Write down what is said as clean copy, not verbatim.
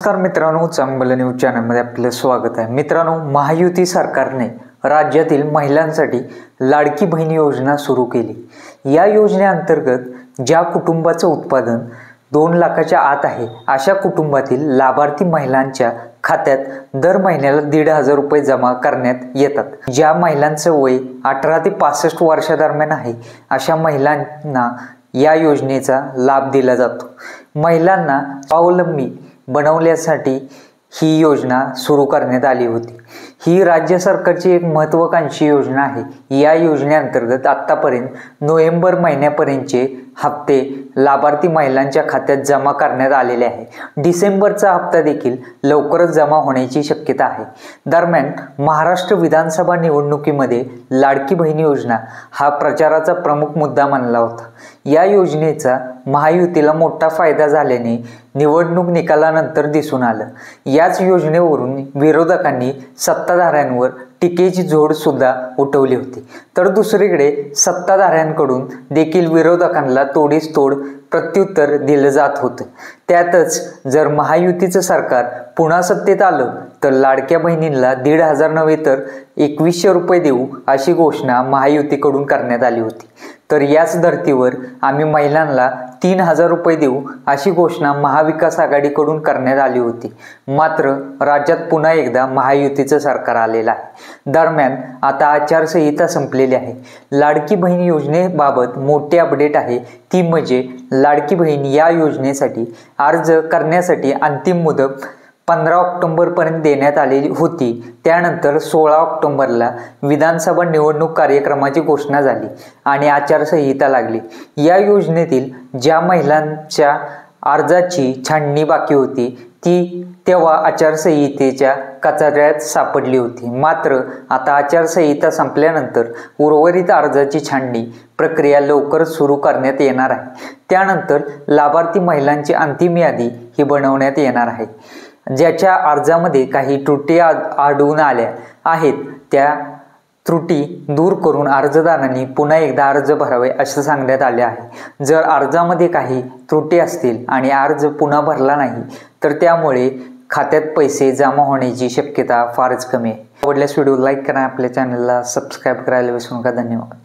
नमस्कार मित्रांनो, चांगलं न्यूज चॅनलमध्ये आपलं स्वागत आहे। मित्रांनो, महायुती सरकारने राज्यातील महिलांसाठी लाडकी बहीण योजना सुरू केली। या योजनेअंतर्गत ज्या कुटुंबाचं उत्पादन 2 लाखाच्या आत आहे अशा कुटुंबातील लाभार्थी महिलांच्या खात्यात दर महिन्याला 1,500 रुपये जमा करण्यात येतात। ज्या महिलांचं वय 18 ते 65 वर्षादरम्यान आहे अशा महिलांना या योजनेचा लाभ दिला जातो। महिलांना स्वावलंबी बनवण्यासाठी ही योजना सुरू करण्यात आली होती। ही राज्य सरकारची एक महत्त्वाकांक्षी योजना आहे। या योजनेअंतर्गत आतापर्यंत नोव्हेंबर महिन्यापर्यंतचे हप्ते लाभार्थी महिलांच्या खात्यात जमा करण्यात आलेले आहे। डिसेंबरचा हप्ता देखील लवकरच जमा होण्याची शक्यता आहे। दरम्यान महाराष्ट्र विधानसभा निवडणुकीमध्ये लाडकी बहीण योजना हा प्रचाराचा प्रमुख मुद्दा मानला होता। या योजनेचा महायुतीला मोठा फायदा झाल्याने निवडणूक निकालानंतर दिसून आलं। याच योजनेवरून विरोधकांनी सत्ताधाऱ्यांवर टीकेची झोड सुद्धा उठवली होती, तर दुसरीकडे सत्ताधाऱ्यांकडून देखील विरोधकांना तोडीस तोड प्रत्युत्तर दिलं जात होतं। त्यातच जर महायुतीचं सरकार पुन्हा सत्तेत आलं तर लाडक्या बहिणींना 1,500 नव्हे तर 2,100 रुपये देऊ अशी घोषणा महायुतीकडून करण्यात आली होती। तर याच धर्तीवर आम्ही महिलांना 3,000 रुपये देऊ अशी घोषणा महाविकास आघाडीकडून करण्यात आली होती। मात्र राज्यात पुन्हा एकदा महायुतीचं सरकार आलेलं आहे। दरम्यान आता आचारसंहिता संपलेली आहे। लाडकी बहीण योजनेबाबत मोठे अपडेट आहे, ती म्हणजे लाडकी बहीण या योजनेसाठी अर्ज करण्यासाठी अंतिम मुदत 15 ऑक्टोबरपर्यंत देण्यात आलेली होती। त्यानंतर 16 ऑक्टोबरला विधानसभा निवडणूक कार्यक्रमाची घोषणा झाली आणि आचारसंहिता लागली। या योजनेतील ज्या महिलांच्या अर्जाची छाननी बाकी होती ती तेव्हा आचारसंहितेच्या कचाट्यात सापडली होती। मात्र आता आचारसंहिता संपल्यानंतर उर्वरित अर्जाची छाननी प्रक्रिया लवकरच सुरू करण्यात येणार आहे। त्यानंतर लाभार्थी महिलांची अंतिम यादी ही बनवण्यात येणार आहे। ज्याच्या अर्जामध्ये काही त्रुटी आढळून आल्या आहेत त्या त्रुटी दूर करून अर्जदारांनी पुन्हा एकदा अर्ज भरावे असे सांगण्यात आले आहे। जर अर्जामध्ये काही त्रुटी असतील आणि अर्ज पुन्हा भरला नाही तर त्यामुळे खात्यात पैसे जमा होण्याची शक्यता फारच कमी आहे। आवडल्यास व्हिडिओ लाईक करा, आपल्या चॅनलला सबस्क्राईब करायला विसरू नका। धन्यवाद।